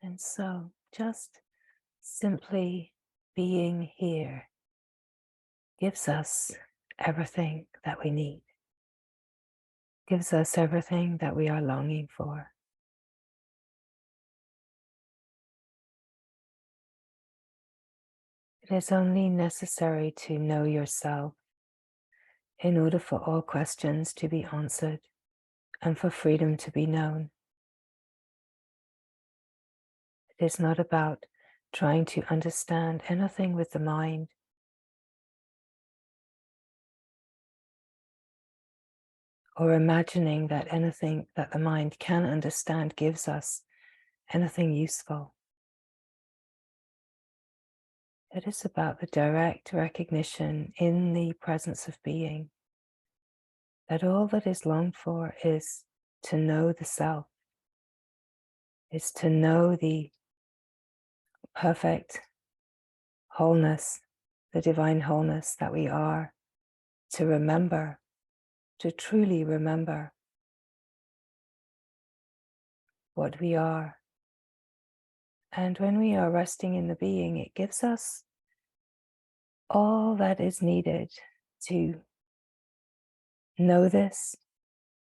And so just simply being here gives us everything that we need, gives us everything that we are longing for. It is only necessary to know yourself in order for all questions to be answered and for freedom to be known. It is not about trying to understand anything with the mind, or imagining that anything that the mind can understand gives us anything useful. It is about the direct recognition in the presence of being that all that is longed for is to know the self, is to know the perfect wholeness, the divine wholeness that we are, to remember, to truly remember what we are. And when we are resting in the being, it gives us all that is needed to know this,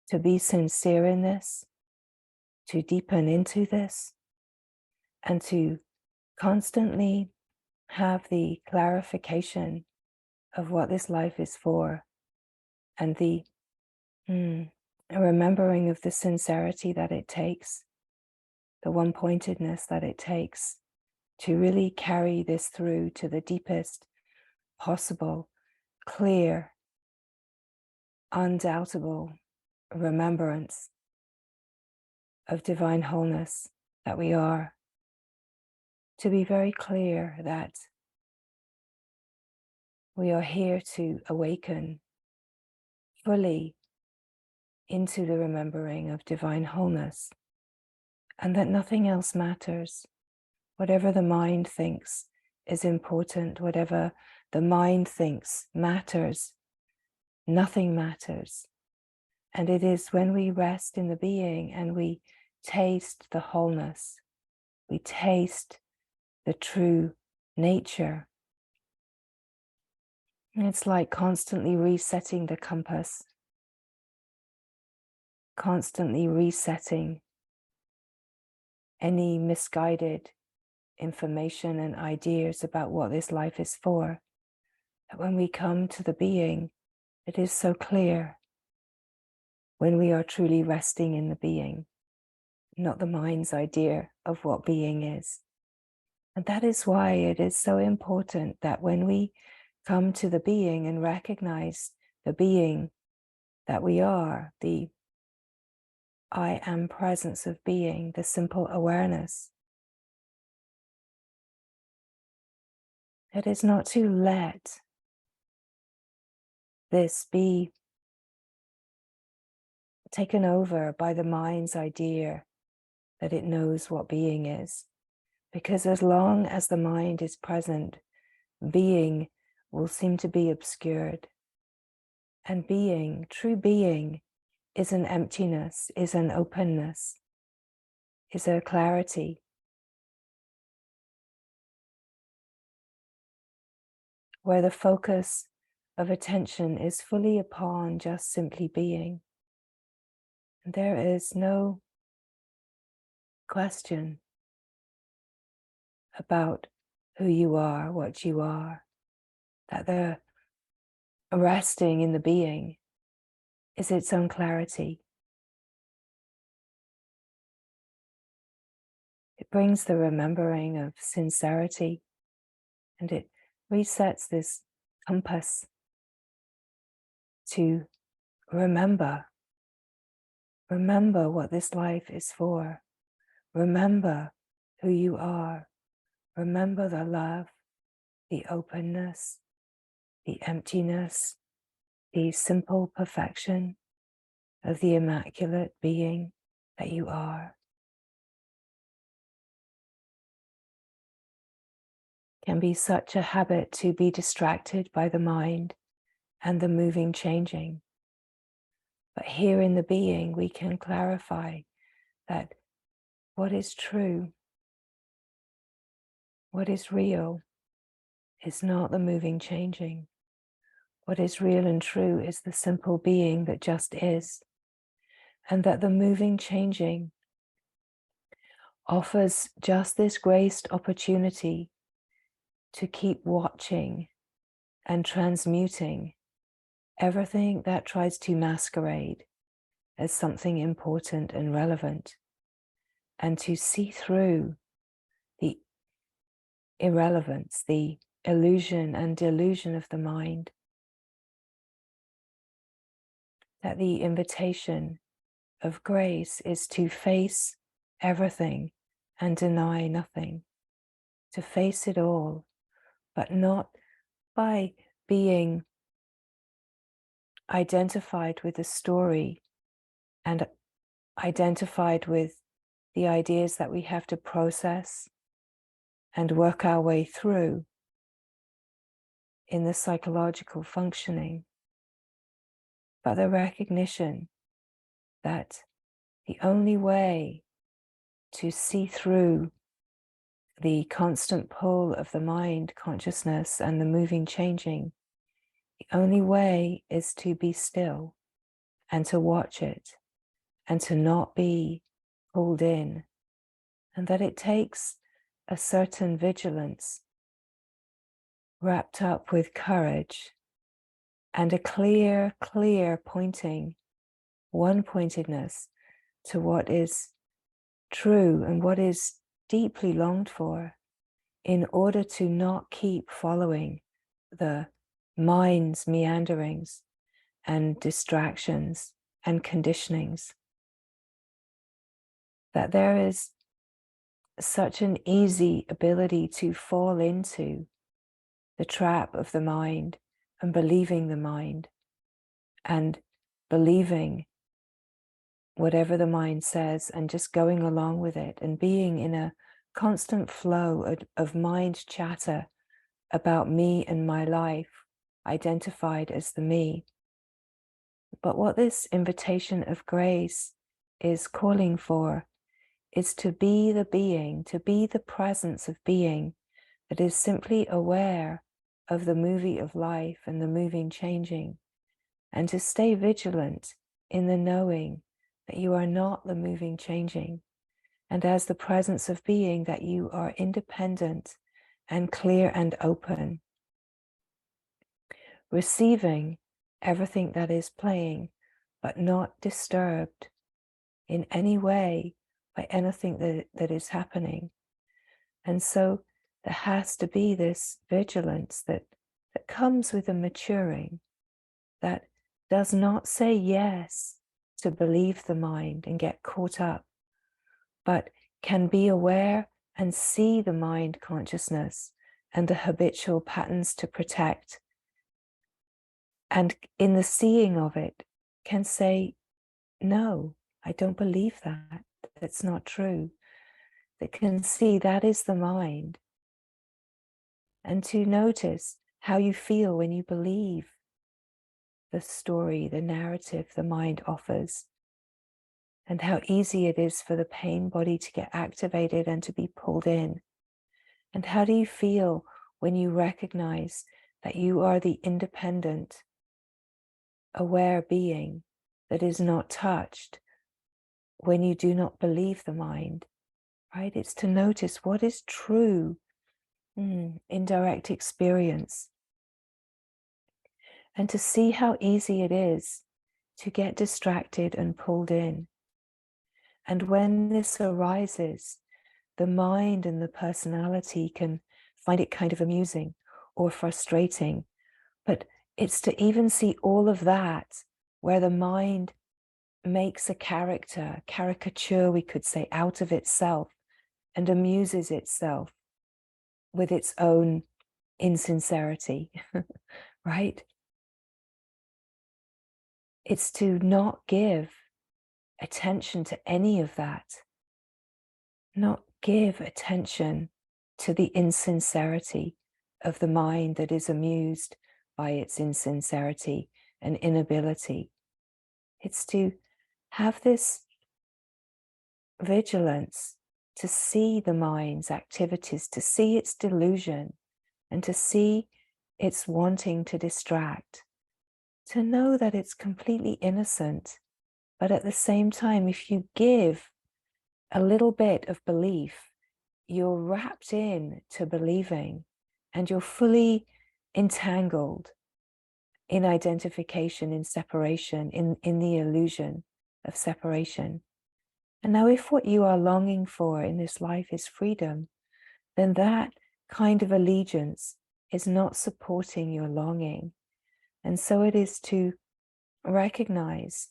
to be sincere in this, to deepen into this, and to constantly have the clarification of what this life is for, and the remembering of the sincerity that it takes, the one-pointedness that it takes to really carry this through to the deepest possible, clear, undoubtable remembrance of divine wholeness that we are. To be very clear that we are here to awaken fully into the remembering of divine wholeness, and that nothing else matters. Whatever the mind thinks is important, whatever the mind thinks matters, nothing matters. And it is when we rest in the being and we taste the wholeness, we taste the true nature. It's like constantly resetting the compass, constantly resetting any misguided information and ideas about what this life is for. That when we come to the being, it is so clear when we are truly resting in the being, not the mind's idea of what being is. And that is why it is so important that when we come to the being and recognize the being that we are, the I am presence of being, the simple awareness, it is not to let this be taken over by the mind's idea that it knows what being is. Because as long as the mind is present, being will seem to be obscured. And being, true being, is an emptiness, is an openness, is a clarity. Where the focus of attention is fully upon just simply being. There is no question about who you are, what you are, that the resting in the being is its own clarity. It brings the remembering of sincerity, and it resets this compass to remember what this life is for. Remember who you are. Remember the love, the openness, the emptiness, the simple perfection of the immaculate being that you are. It can be such a habit to be distracted by the mind and the moving, changing. But here in the being, we can clarify that what is true What is real is not the moving, changing. What is real and true is the simple being that just is, and that the moving, changing offers just this graced opportunity to keep watching and transmuting everything that tries to masquerade as something important and relevant, and to see through the irrelevance, the illusion and delusion of the mind. That the invitation of grace is to face everything and deny nothing, to face it all, but not by being identified with the story and identified with the ideas that we have to process and work our way through in the psychological functioning, but the recognition that the only way to see through the constant pull of the mind consciousness and the moving, changing, the only way is to be still and to watch it and to not be pulled in, and that it takes a certain vigilance wrapped up with courage and a clear pointing, one-pointedness to what is true and what is deeply longed for, in order to not keep following the mind's meanderings and distractions and conditionings. That there is such an easy ability to fall into the trap of the mind and believing the mind and believing whatever the mind says and just going along with it and being in a constant flow of mind chatter about me and my life, identified as the me. But what this invitation of grace is calling for is to be the being, to be the presence of being that is simply aware of the movie of life and the moving, changing, and to stay vigilant in the knowing that you are not the moving, changing, and as the presence of being that you are independent and clear and open, receiving everything that is playing, but not disturbed in any way by anything that is happening. And so there has to be this vigilance that comes with a maturing, that does not say yes to believe the mind and get caught up, but can be aware and see the mind consciousness and the habitual patterns to protect. And in the seeing of it, can say, no, I don't believe that. That's not true. That can see that is the mind. And to notice how you feel when you believe the story, the narrative the mind offers, and how easy it is for the pain body to get activated and to be pulled in. And how do you feel when you recognize that you are the independent, aware being that is not touched when you do not believe the mind, right? It's to notice what is true in direct experience, and to see how easy it is to get distracted and pulled in. And when this arises, the mind and the personality can find it kind of amusing or frustrating, but it's to even see all of that where the mind makes a caricature, we could say, out of itself and amuses itself with its own insincerity, right? It's to not give attention to any of that, not give attention to the insincerity of the mind that is amused by its insincerity and inability. It's to have this vigilance to see the mind's activities, to see its delusion, and to see its wanting to distract, to know that it's completely innocent. But at the same time, if you give a little bit of belief, you're wrapped in to believing, and you're fully entangled in identification, in separation, in the illusion of separation. And now if what you are longing for in this life is freedom, then that kind of allegiance is not supporting your longing. And so it is to recognize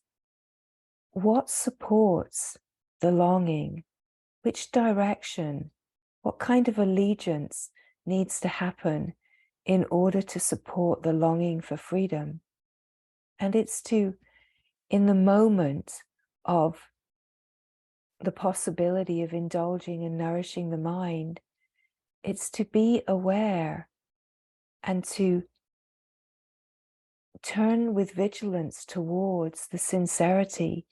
what supports the longing, which direction, what kind of allegiance needs to happen in order to support the longing for freedom. And it's to, in the moment of the possibility of indulging and nourishing the mind, it's to be aware and to turn with vigilance towards the sincerity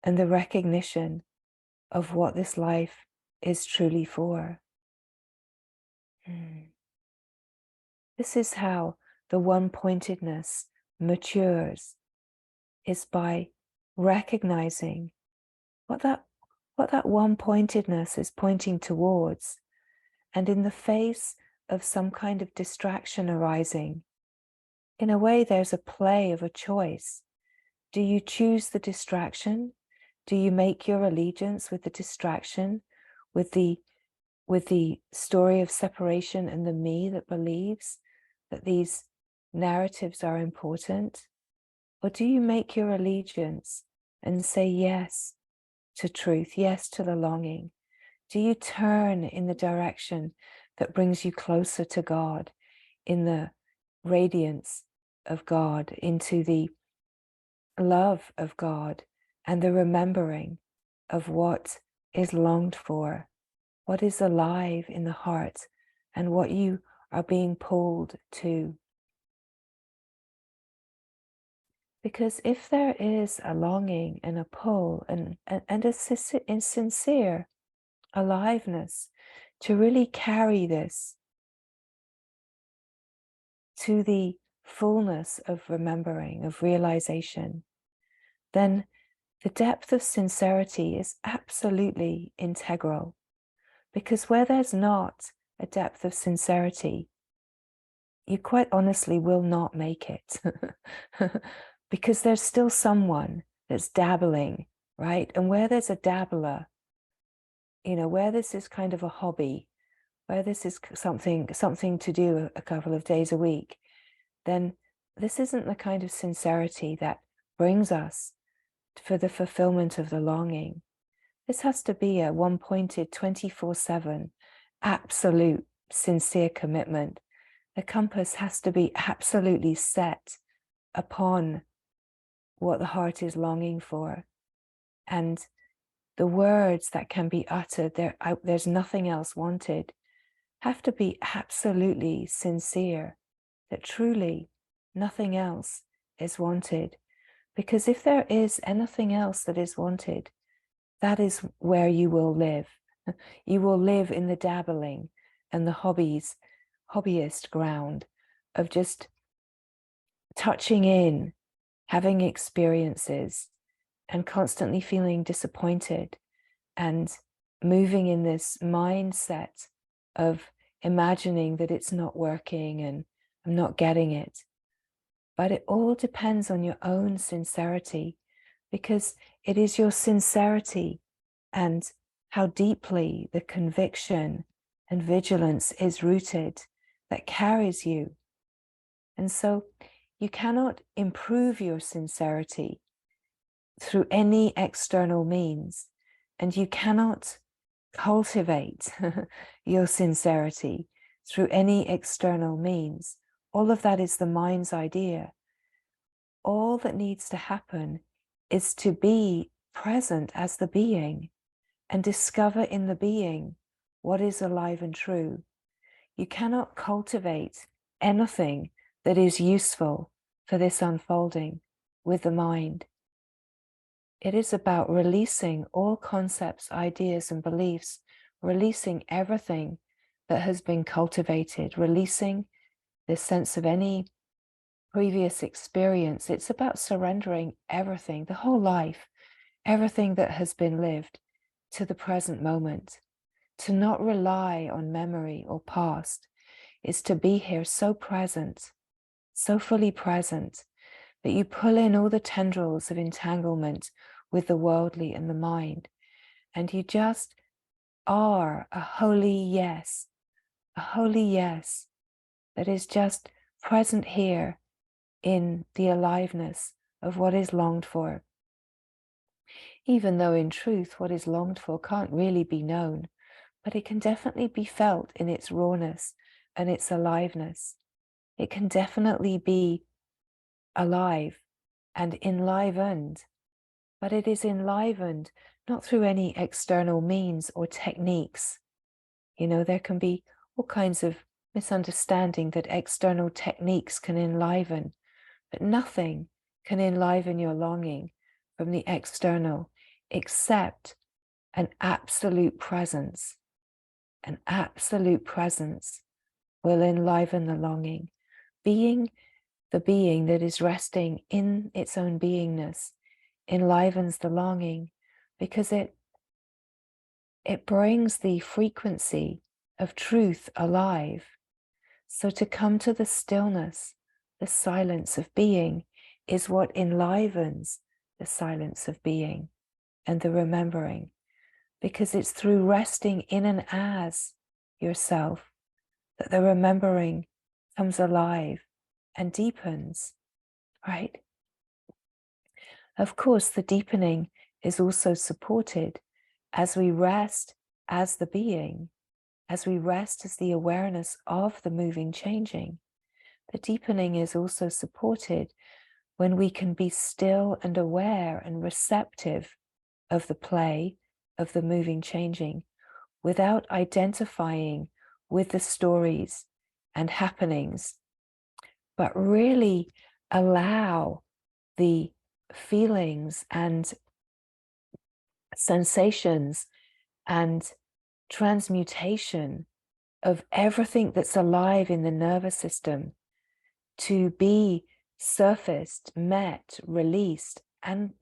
and the recognition of what this life is truly for. This is how the one-pointedness matures, is by recognizing what that one-pointedness is pointing towards. And in the face of some kind of distraction arising, in a way, there's a play of a choice. Do you choose the distraction? Do you make your allegiance with the distraction, with the story of separation and the me that believes that these narratives are important? Or do you make your allegiance and say yes to truth, yes to the longing? Do you turn in the direction that brings you closer to God, in the radiance of God, into the love of God and the remembering of what is longed for, what is alive in the heart, and what you are being pulled to? Because if there is a longing and a pull and a sincere aliveness to really carry this to the fullness of remembering, of realization, then the depth of sincerity is absolutely integral. Because where there's not a depth of sincerity, you quite honestly will not make it. Because there's still someone that's dabbling, right? And where there's a dabbler, you know, where this is kind of a hobby, where this is something to do a couple of days a week, then this isn't the kind of sincerity that brings us for the fulfillment of the longing. This has to be a one-pointed 24/7 absolute sincere commitment. The compass has to be absolutely set upon what the heart is longing for. And the words that can be uttered, there's nothing else wanted, have to be absolutely sincere, that truly nothing else is wanted. Because if there is anything else that is wanted, that is where you will live. You will live in the dabbling and the hobbyist ground of just touching in, having experiences, and constantly feeling disappointed and moving in this mindset of imagining that it's not working and I'm not getting it. But it all depends on your own sincerity, because it is your sincerity and how deeply the conviction and vigilance is rooted that carries you. And so you cannot improve your sincerity through any external means, and you cannot cultivate your sincerity through any external means. All of that is the mind's idea. All that needs to happen is to be present as the being and discover in the being what is alive and true. You cannot cultivate anything that is useful for this unfolding with the mind. It is about releasing all concepts, ideas, and beliefs releasing everything that has been cultivated, releasing this sense of any previous experience. It's about surrendering everything, the whole life, everything that has been lived, to the present moment. To not rely on memory or past is to be here so present, so fully present, that you pull in all the tendrils of entanglement with the worldly and the mind, and you just are a holy yes that is just present here in the aliveness of what is longed for. Even though in truth what is longed for can't really be known, but it can definitely be felt in its rawness and its aliveness. It can definitely be alive and enlivened, but it is enlivened not through any external means or techniques. You know, there can be all kinds of misunderstanding that external techniques can enliven, but nothing can enliven your longing from the external except an absolute presence. An absolute presence will enliven the longing. Being the being that is resting in its own beingness enlivens the longing, because it brings the frequency of truth alive. So to come to the stillness, the silence of being, is what enlivens the silence of being and the remembering, because it's through resting in and as yourself that the remembering comes alive and deepens, right? Of course, the deepening is also supported as we rest as the being, as we rest as the awareness of the moving, changing. The deepening is also supported when we can be still and aware and receptive of the play, of the moving, changing, without identifying with the stories and happenings, but really allow the feelings and sensations and transmutation of everything that's alive in the nervous system to be surfaced, met, released. And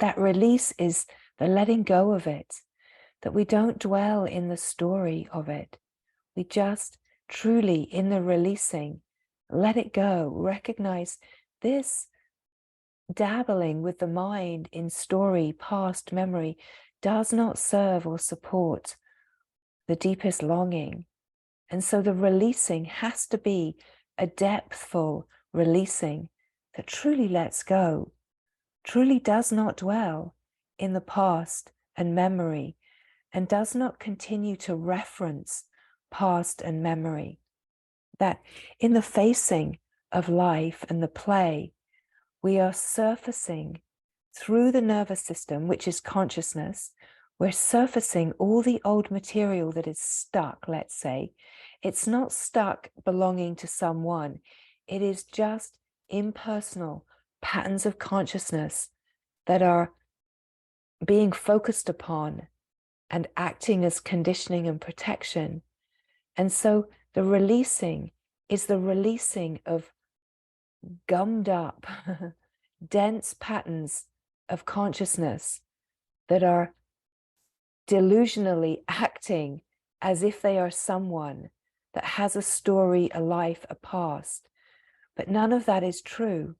that release is the letting go of it, that we don't dwell in the story of it. We just truly, in the releasing, let it go, recognize this dabbling with the mind in story, past memory, does not serve or support the deepest longing. And so the releasing has to be a depthful releasing that truly lets go, truly does not dwell in the past and memory, and does not continue to reference past and memory. That in the facing of life and the play, we are surfacing through the nervous system, which is consciousness. We're surfacing all the old material that is stuck, let's say. It's not stuck belonging to someone. It is just impersonal patterns of consciousness that are being focused upon and acting as conditioning and protection. And so the releasing is the releasing of gummed up, dense patterns of consciousness that are delusionally acting as if they are someone that has a story, a life, a past. But none of that is true.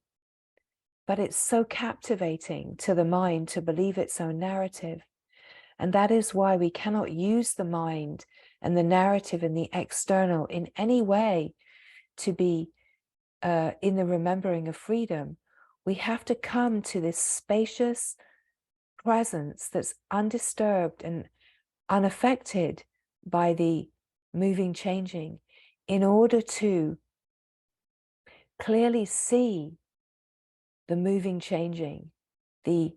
But it's so captivating to the mind to believe its own narrative. And that is why we cannot use the mind and the narrative and the external in any way to be in the remembering of freedom. We have to come to this spacious presence that's undisturbed and unaffected by the moving, changing, in order to clearly see the moving, changing, the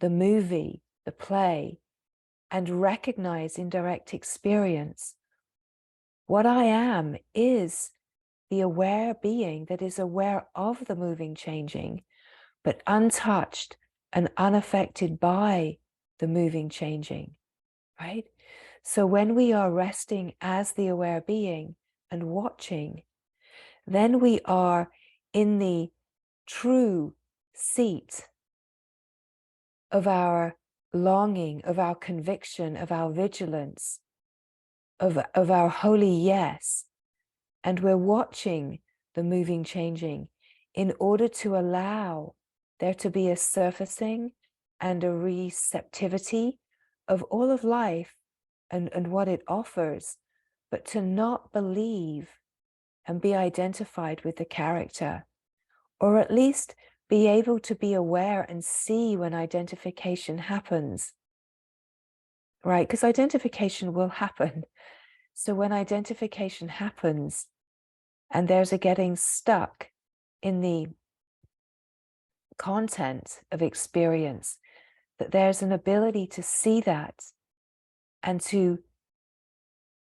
movie, the play, and recognize in direct experience what I am is the aware being that is aware of the moving, changing, but untouched and unaffected by the moving, changing, right? So when we are resting as the aware being and watching, then we are in the true seat of our longing, of our conviction, of our vigilance, of our holy yes. And we're watching the moving, changing in order to allow there to be a surfacing and a receptivity of all of life and what it offers, but to not believe and be identified with the character, or at least be able to be aware and see when identification happens, right? Because identification will happen. So when identification happens and there's a getting stuck in the content of experience, that there's an ability to see that and to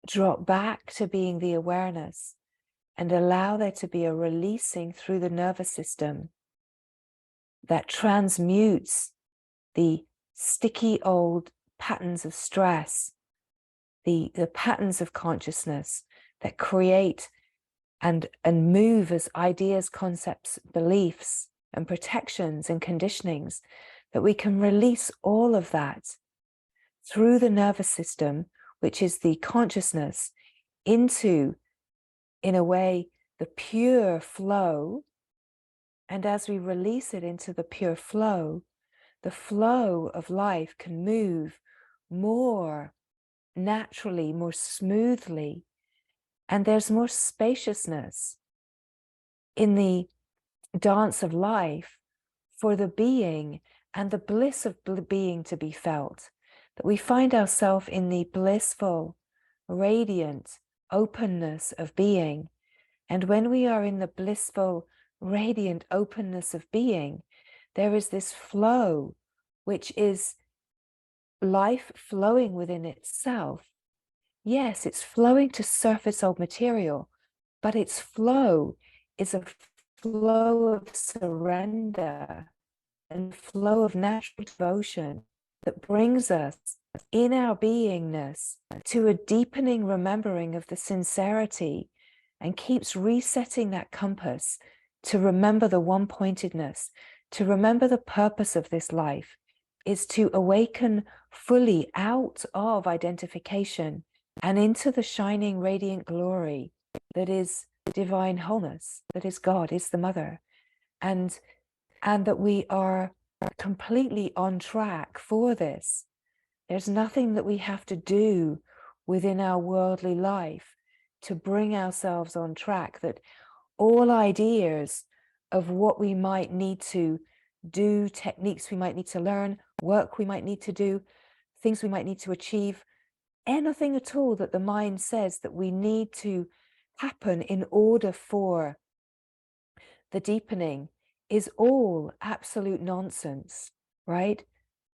drop back to being the awareness and allow there to be a releasing through the nervous system that transmutes the sticky old patterns of stress, the patterns of consciousness that create and move as ideas, concepts, beliefs, and protections and conditionings, that we can release all of that through the nervous system, which is the consciousness, into, in a way, the pure flow. And as we release it into the pure flow, the flow of life can move more naturally, more smoothly, and there's more spaciousness in the dance of life for the being and the bliss of being to be felt, that we find ourselves in the blissful, radiant openness of being. And when we are in the blissful, radiant openness of being, there is this flow, which is life flowing within itself. Yes, it's flowing to surface of material, but its flow is a flow of surrender and flow of natural devotion that brings us in our beingness to a deepening remembering of the sincerity and keeps resetting that compass to remember the one-pointedness, to remember the purpose of this life is to awaken fully out of identification and into the shining radiant glory that is divine wholeness, that is God, is the mother, and that we are completely on track for this. There's nothing that we have to do within our worldly life to bring ourselves on track, that all ideas of what we might need to do, techniques we might need to learn, work we might need to do, things we might need to achieve, anything at all that the mind says that we need to happen in order for the deepening is all absolute nonsense, right?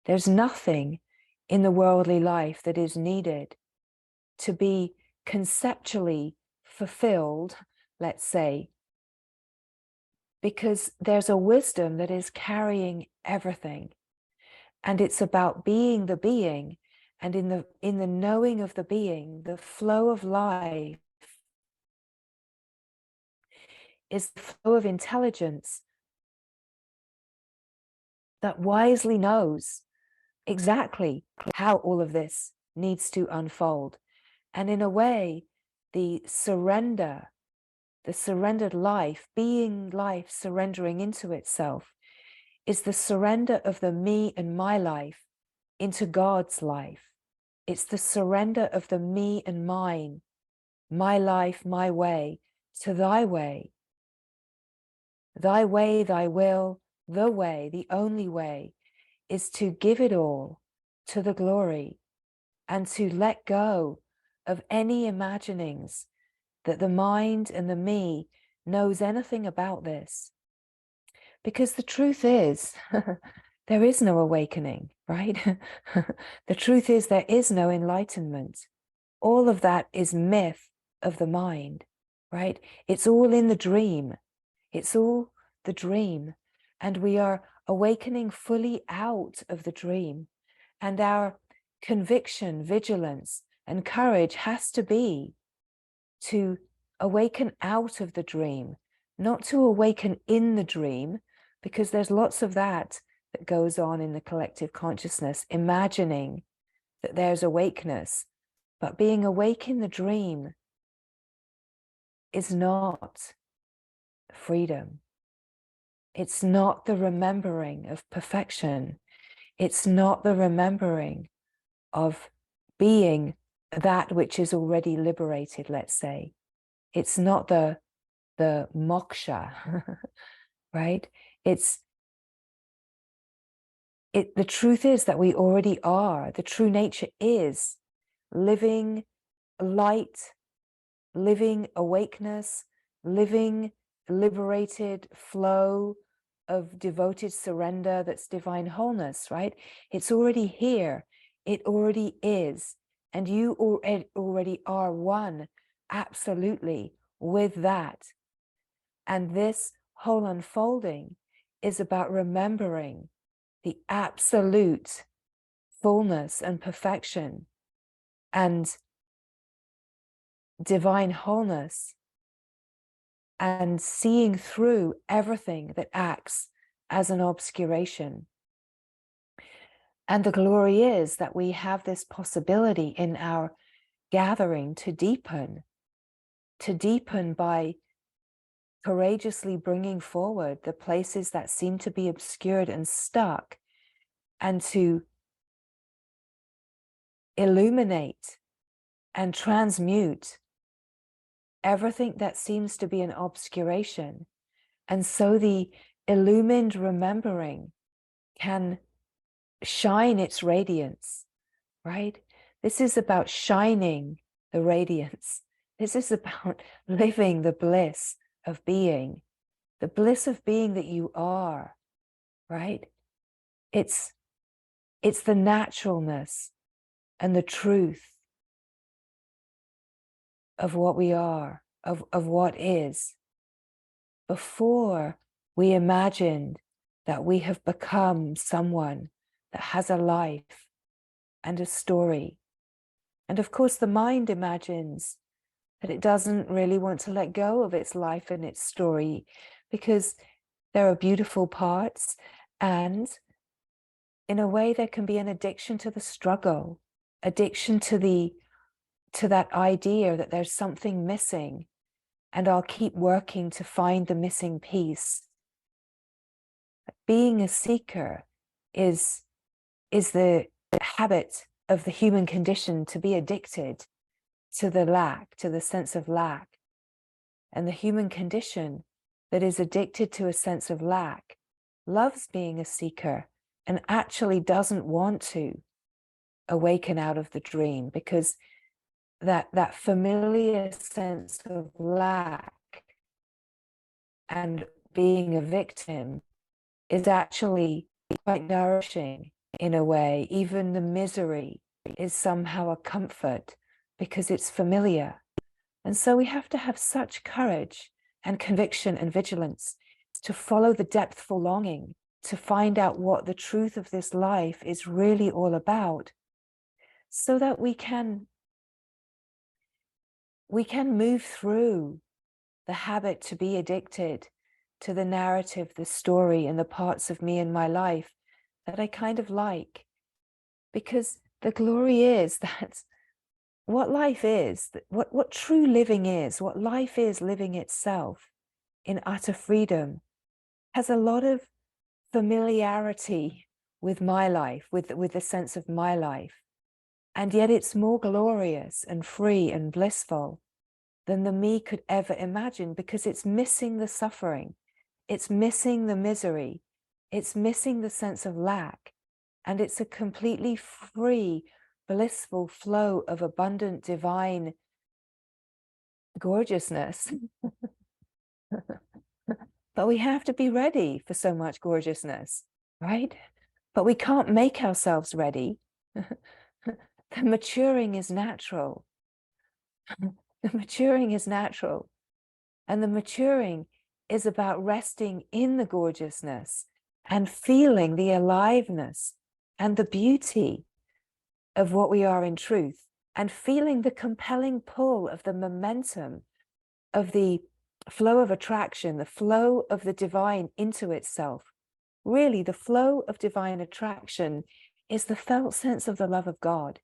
There's nothing in the worldly life that is needed to be conceptually fulfilled, let's say, because there's a wisdom that is carrying everything. And it's about being the being, and in the knowing of the being, the flow of life is the flow of intelligence that wisely knows exactly how all of this needs to unfold. And in a way, the surrendered life, being life surrendering into itself, is the surrender of the me and my life into God's life. It's the surrender of the me and mine, my life, my way, to thy way. Thy way, thy will, the way, the only way, is to give it all to the glory and to let go of any imaginings that the mind and the me knows anything about this. Because the truth is, there is no awakening, right? The truth is, there is no enlightenment. All of that is myth of the mind, right? It's all in the dream. It's all the dream. And we are awakening fully out of the dream. And our conviction, vigilance, And courage has to be to awaken out of the dream, not to awaken in the dream, because there's lots of that goes on in the collective consciousness, imagining that there's awakeness. But being awake in the dream is not freedom. It's not the remembering of perfection. It's not the remembering of being that which is already liberated, let's say. It's not the moksha, right? The truth is that we already are. The true nature is living light, living awakeness, living liberated flow of devoted surrender that's divine wholeness, right? It's already here. It already is. And you already are one, absolutely, with that. And this whole unfolding is about remembering the absolute fullness and perfection and divine wholeness, and seeing through everything that acts as an obscuration. And the glory is that we have this possibility in our gathering to deepen by courageously bringing forward the places that seem to be obscured and stuck, and to illuminate and transmute everything that seems to be an obscuration. And so the illumined remembering can shine its radiance, right? This is about shining the radiance. This is about living the bliss of being, the bliss of being that you are, right? It's the naturalness and the truth of what we are, of what is. Before we imagined that we have become someone that has a life and a story. And of course, the mind imagines that it doesn't really want to let go of its life and its story, because there are beautiful parts, and in a way there can be an addiction to the struggle, addiction to that idea that there's something missing, and I'll keep working to find the missing piece. Being a seeker is the habit of the human condition to be addicted to the lack, to the sense of lack. And the human condition that is addicted to a sense of lack loves being a seeker and actually doesn't want to awaken out of the dream, because that familiar sense of lack and being a victim is actually quite nourishing in a way. Even the misery is somehow a comfort because it's familiar. And so we have to have such courage and conviction and vigilance to follow the depthful longing, to find out what the truth of this life is really all about, so that we can move through the habit to be addicted to the narrative, the story, and the parts of me in my life that I kind of like. Because the glory is that what life is, what true living is, what life is living itself in utter freedom, has a lot of familiarity with my life, with the sense of my life. And yet it's more glorious and free and blissful than the me could ever imagine, because it's missing the suffering. It's missing the misery. It's missing the sense of lack. And it's a completely free, blissful flow of abundant, divine gorgeousness. But we have to be ready for so much gorgeousness, right? But we can't make ourselves ready. The maturing is natural. The maturing is natural. And the maturing is about resting in the gorgeousness and feeling the aliveness and the beauty of what we are in truth, and feeling the compelling pull of the momentum of the flow of attraction, the flow of the divine into itself. Really, the flow of divine attraction is the felt sense of the love of God.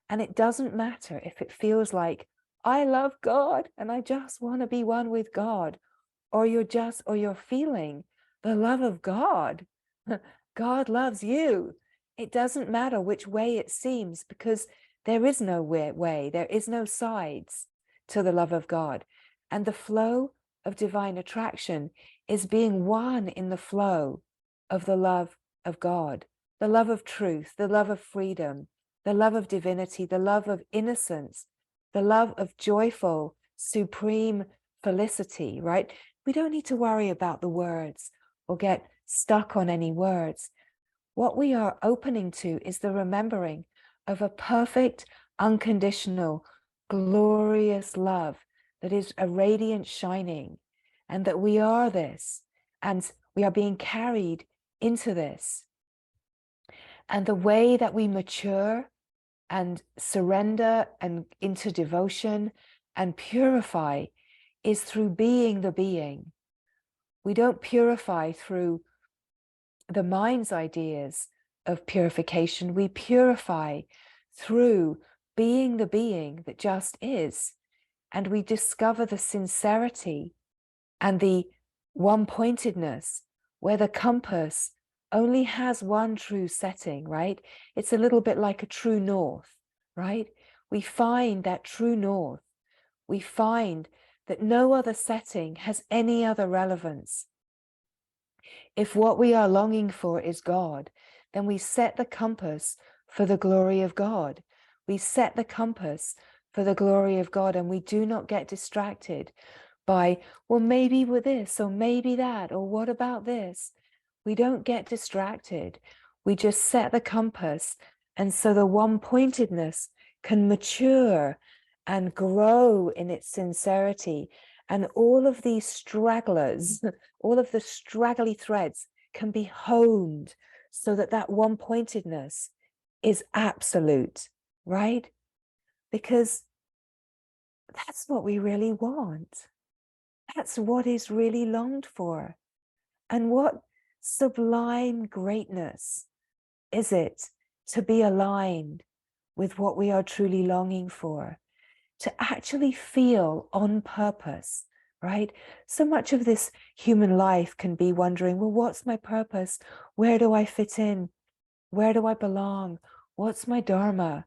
And it doesn't matter if it feels like, I love God and I just want to be one with God, or you're feeling the love of God. God loves you. It doesn't matter which way it seems, because there is no way, there is no sides to the love of God. And the flow of divine attraction is being one in the flow of the love of God, the love of truth, the love of freedom, the love of divinity, the love of innocence, the love of joyful, supreme felicity, right? We don't need to worry about the words or get stuck on any words. What we are opening to is the remembering of a perfect, unconditional, glorious love that is a radiant shining, and that we are this, and we are being carried into this. And the way that we mature and surrender and into devotion and purify is through being the being. We don't purify through the mind's ideas of purification. We purify through being the being that just is. And we discover the sincerity and the one-pointedness, where the compass only has one true setting, right? It's a little bit like a true north, right? We find that true north. We find that no other setting has any other relevance. If what we are longing for is God, then we set the compass for the glory of God. We set the compass for the glory of God, and we do not get distracted by, well, maybe with this, or maybe that, or what about this? We don't get distracted. We just set the compass, and so the one-pointedness can mature and grow in its sincerity. And all of these stragglers, all of the straggly threads can be honed so that that one-pointedness is absolute, right? Because that's what we really want. That's what is really longed for. And what sublime greatness is it to be aligned with what we are truly longing for, to actually feel on purpose, right? So much of this human life can be wondering, well, what's my purpose? Where do I fit in? Where do I belong? What's my dharma?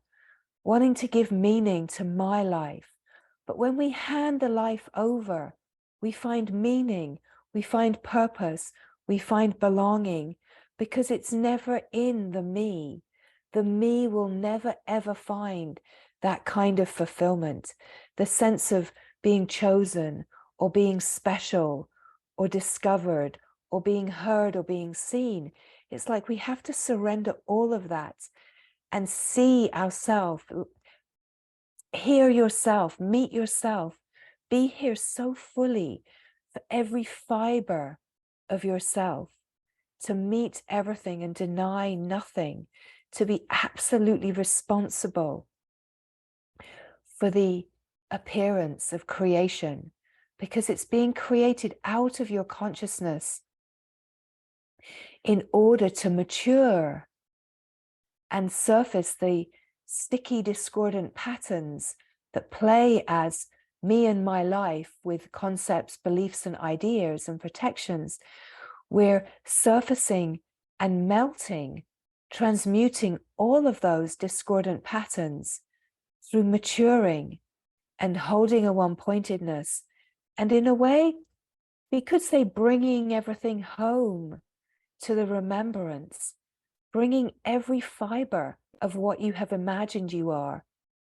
Wanting to give meaning to my life. But when we hand the life over, we find meaning, we find purpose, we find belonging, because it's never in the me. The me will never, ever find that kind of fulfillment, the sense of being chosen or being special or discovered or being heard or being seen. It's like we have to surrender all of that and see ourselves, hear yourself, meet yourself, be here so fully for every fiber of yourself, to meet everything and deny nothing, to be absolutely responsible for the appearance of creation, because it's being created out of your consciousness in order to mature and surface the sticky, discordant patterns that play as me and my life with concepts, beliefs, and ideas and protections. We're surfacing and melting, transmuting all of those discordant patterns through maturing and holding a one-pointedness. And in a way, we could say bringing everything home to the remembrance, bringing every fiber of what you have imagined you are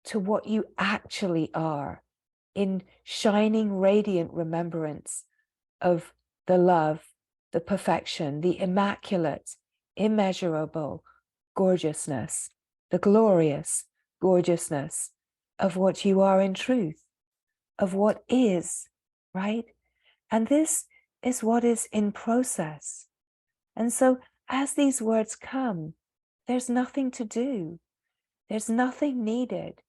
to what you actually are, in shining, radiant remembrance of the love, the perfection, the immaculate, immeasurable gorgeousness, the glorious gorgeousness of what you are in truth, of what is, right? And this is what is in process. And so as these words come, there's nothing to do. There's nothing needed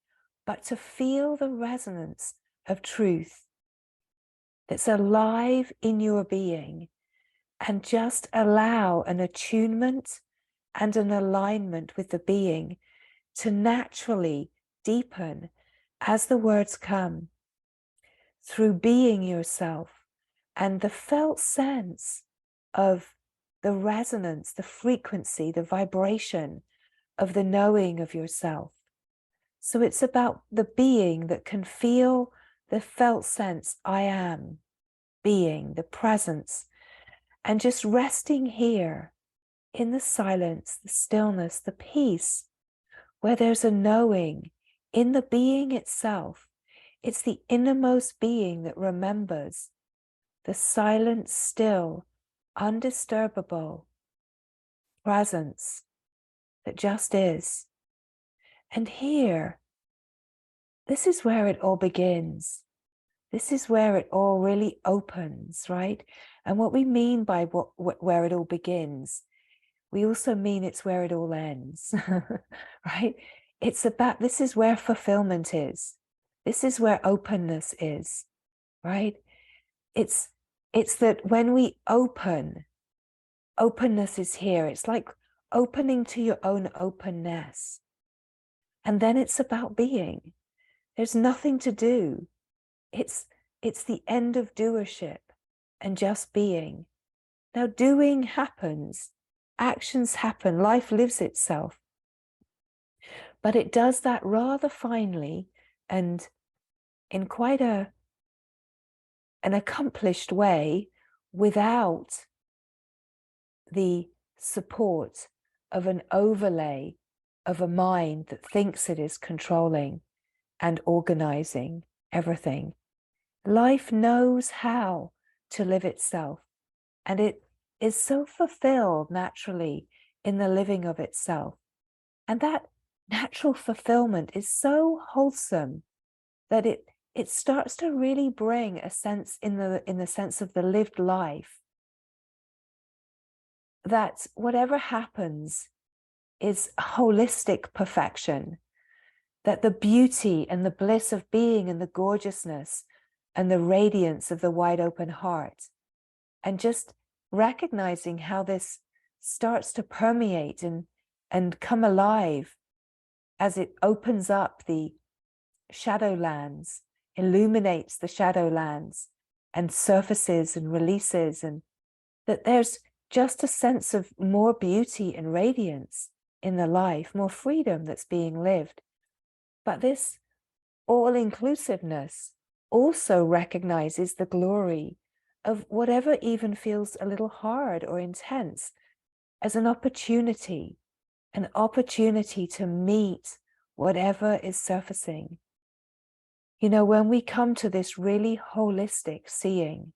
but to feel the resonance of truth that's alive in your being, and just allow an attunement and an alignment with the being to naturally deepen as the words come, through being yourself and the felt sense of the resonance, the frequency, the vibration of the knowing of yourself. So it's about the being that can feel the felt sense, I am being, the presence, and just resting here in the silence, the stillness, the peace, where there's a knowing in the being itself. It's the innermost being that remembers the silent, still, undisturbable presence that just is. And here, this is where it all begins. This is where it all really opens, right? And what we mean by where it all begins, we also mean it's where it all ends, right? It's about, this is where fulfillment is. This is where openness is, right? It's that when we open, openness is here. It's like opening to your own openness. And then it's about being. There's nothing to do. It's the end of doership and just being. Now, doing happens, actions happen, life lives itself. But it does that rather finely and in quite an accomplished way, without the support of an overlay of a mind that thinks it is controlling and organizing everything. Life knows how to live itself, and it is so fulfilled naturally in the living of itself. And that natural fulfillment is so wholesome that it starts to really bring a sense in the sense of the lived life, that whatever happens is holistic perfection, that the beauty and the bliss of being and the gorgeousness and the radiance of the wide open heart, and just recognizing how this starts to permeate and come alive as it opens up the shadowlands, illuminates the shadowlands and surfaces and releases, and that there's just a sense of more beauty and radiance in the life, more freedom that's being lived. But this all-inclusiveness also recognizes the glory of whatever even feels a little hard or intense as an opportunity to meet whatever is surfacing. You know, when we come to this really holistic seeing,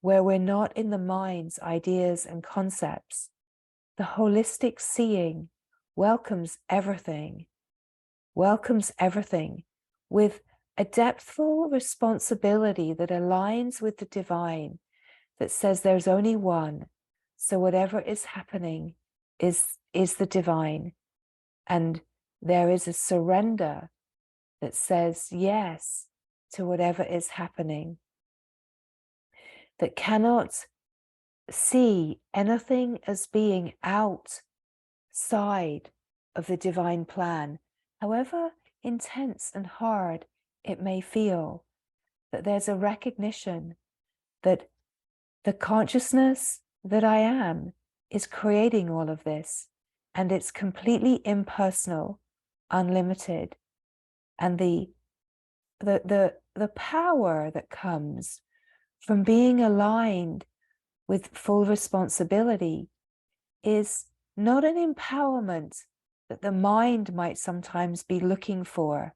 where we're not in the mind's ideas and concepts, the holistic seeing welcomes everything with a depthful responsibility that aligns with the divine, that says there's only one, so whatever is happening is the divine. And there is a surrender that says yes to whatever is happening, that cannot see anything as being outside of the divine plan, however intense and hard it may feel. That there's a recognition that the consciousness that I am is creating all of this, and it's completely impersonal, unlimited. And the power that comes from being aligned with full responsibility is not an empowerment that the mind might sometimes be looking for,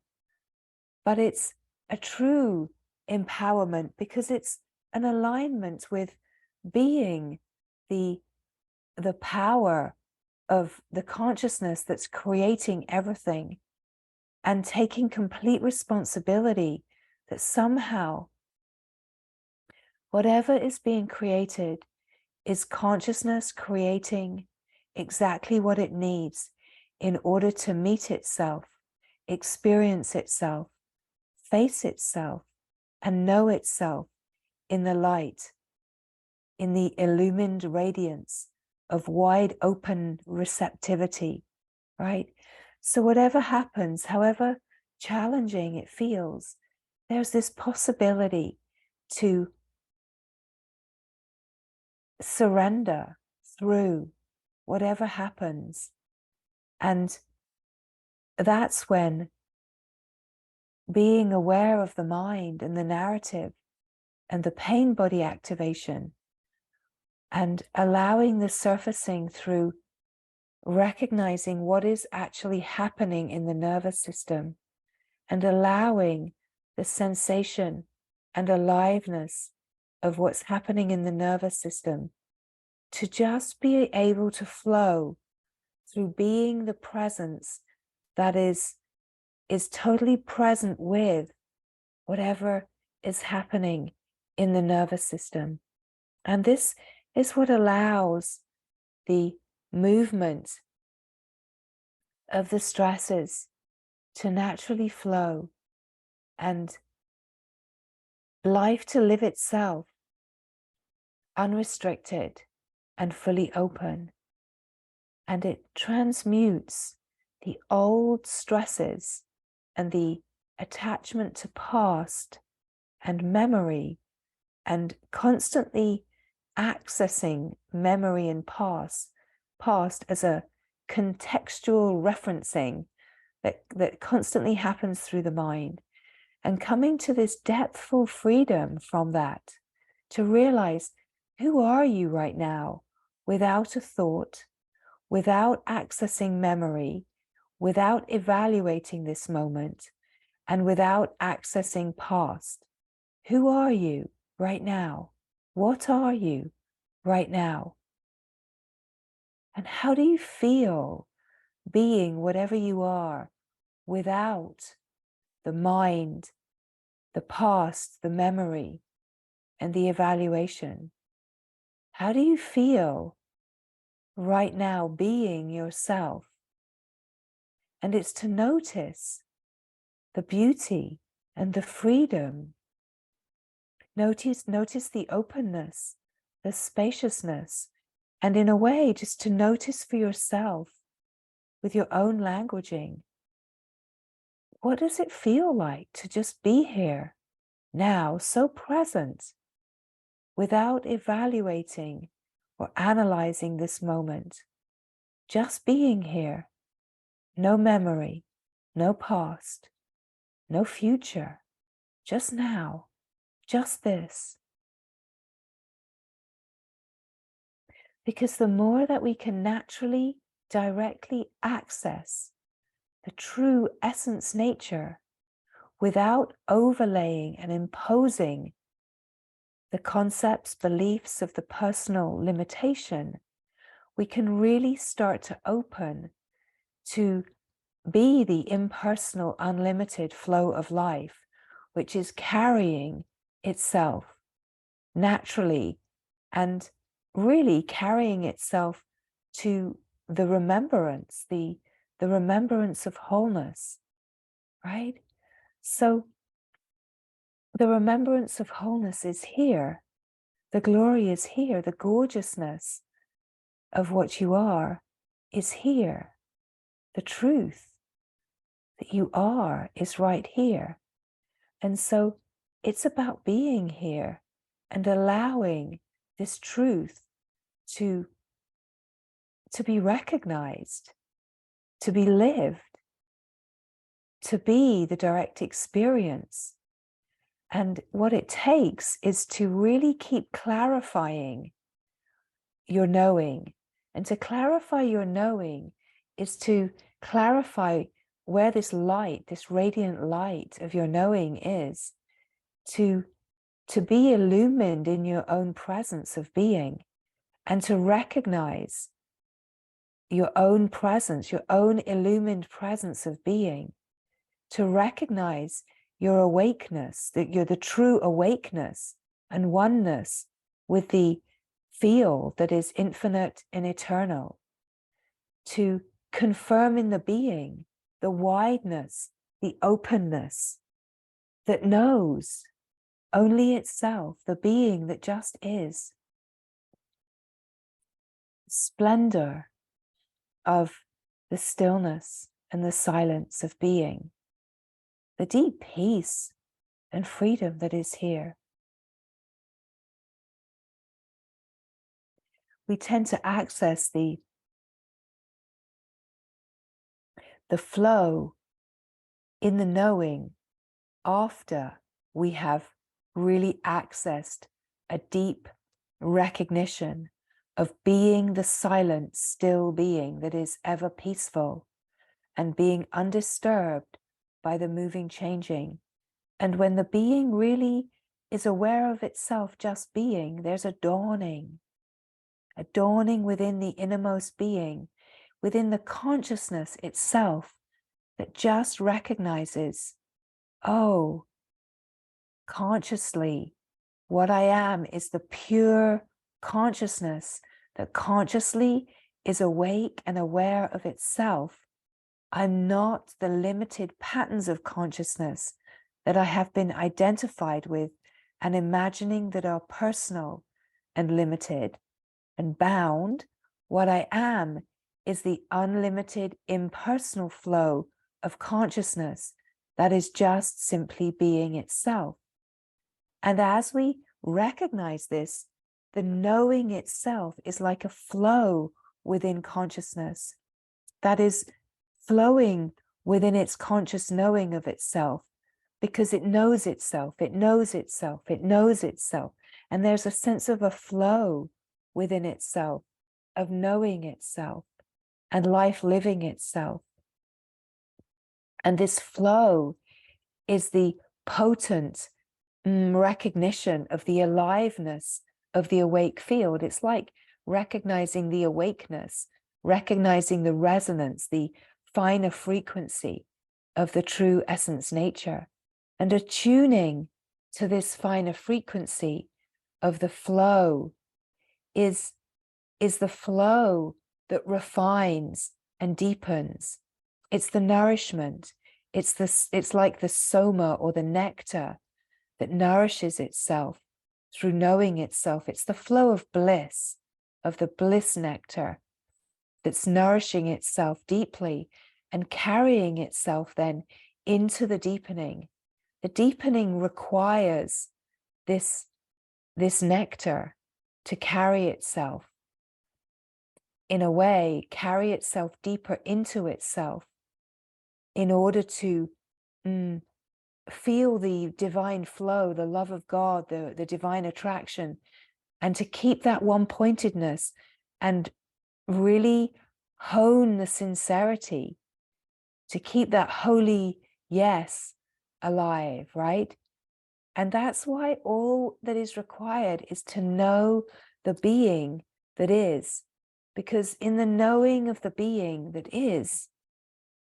but it's a true empowerment because it's an alignment with being the power of the consciousness that's creating everything, and taking complete responsibility that somehow whatever is being created is consciousness creating exactly what it needs in order to meet itself experience itself, face itself, and know itself in the light, in the illumined radiance of wide open receptivity, right? So whatever happens, however challenging it feels, there's this possibility to surrender through whatever happens. And that's when being aware of the mind and the narrative and the pain body activation and allowing the surfacing through recognizing what is actually happening in the nervous system and allowing the sensation and aliveness of what's happening in the nervous system to just be able to flow through being the presence that is totally present with whatever is happening in the nervous system. And this is what allows the movement of the stresses to naturally flow and life to live itself unrestricted and fully open. And it transmutes the old stresses and the attachment to past and memory and constantly accessing memory and past as a contextual referencing that constantly happens through the mind, and coming to this depthful freedom from that, to realize, who are you right now, without a thought, without accessing memory, without evaluating this moment, and without accessing past? Who are you right now? What are you right now? And how do you feel being whatever you are without the mind, the past, the memory, and the evaluation? How do you feel right now being yourself? And it's to notice the beauty and the freedom. Notice the openness, the spaciousness, and in a way, just to notice for yourself with your own languaging, what does it feel like to just be here now, so present, without evaluating or analyzing this moment, just being here, no memory, no past, no future, just now, just this. Because the more that we can naturally, directly access the true essence nature without overlaying and imposing the concepts, beliefs of the personal limitation, we can really start to open to be the impersonal, unlimited flow of life, which is carrying itself naturally and really carrying itself to the remembrance, the remembrance of wholeness, right? So the remembrance of wholeness is here. The glory is here. The gorgeousness of what you are is here. The truth that you are is right here. And so it's about being here and allowing this truth to be recognized, to be lived, to be the direct experience. And what it takes is to really keep clarifying your knowing. And to clarify your knowing is to clarify where this light, this radiant light of your knowing is, to be illumined in your own presence of being, and to recognize your own presence, your own illumined presence of being, to recognize your awakeness, that you're the true awakeness and oneness with the field that is infinite and eternal, to confirm in the being the wideness, the openness that knows only itself, the being that just is. Splendor of the stillness and the silence of being, the deep peace and freedom that is here. We tend to access the flow in the knowing after we have really accessed a deep recognition of being the silent, still being that is ever peaceful and being undisturbed by the moving, changing. And when the being really is aware of itself just being, there's a dawning within the innermost being, within the consciousness itself that just recognizes, oh, consciously, what I am is the pure consciousness that consciously is awake and aware of itself. I'm not the limited patterns of consciousness that I have been identified with and imagining that are personal and limited and bound. What I am is the unlimited impersonal flow of consciousness that is just simply being itself. And as we recognize this, the knowing itself is like a flow within consciousness that is flowing within its conscious knowing of itself, because it knows itself, it knows itself, it knows itself. And there's a sense of a flow within itself, of knowing itself and life living itself. And this flow is the potent recognition of the aliveness of the awake field. It's like recognizing the awakeness, recognizing the resonance, the finer frequency of the true essence nature, and attuning to this finer frequency of the flow is the flow that refines and deepens. It's the nourishment. It's like the soma or the nectar that nourishes itself through knowing itself. It's the flow of bliss, of the bliss nectar that's nourishing itself deeply and carrying itself then into the deepening. The deepening requires this nectar to carry itself, in a way, carry itself deeper into itself in order to feel the divine flow, the love of God, the divine attraction, and to keep that one-pointedness and really hone the sincerity, to keep that holy yes alive, right? And that's why all that is required is to know the being that is, because in the knowing of the being that is,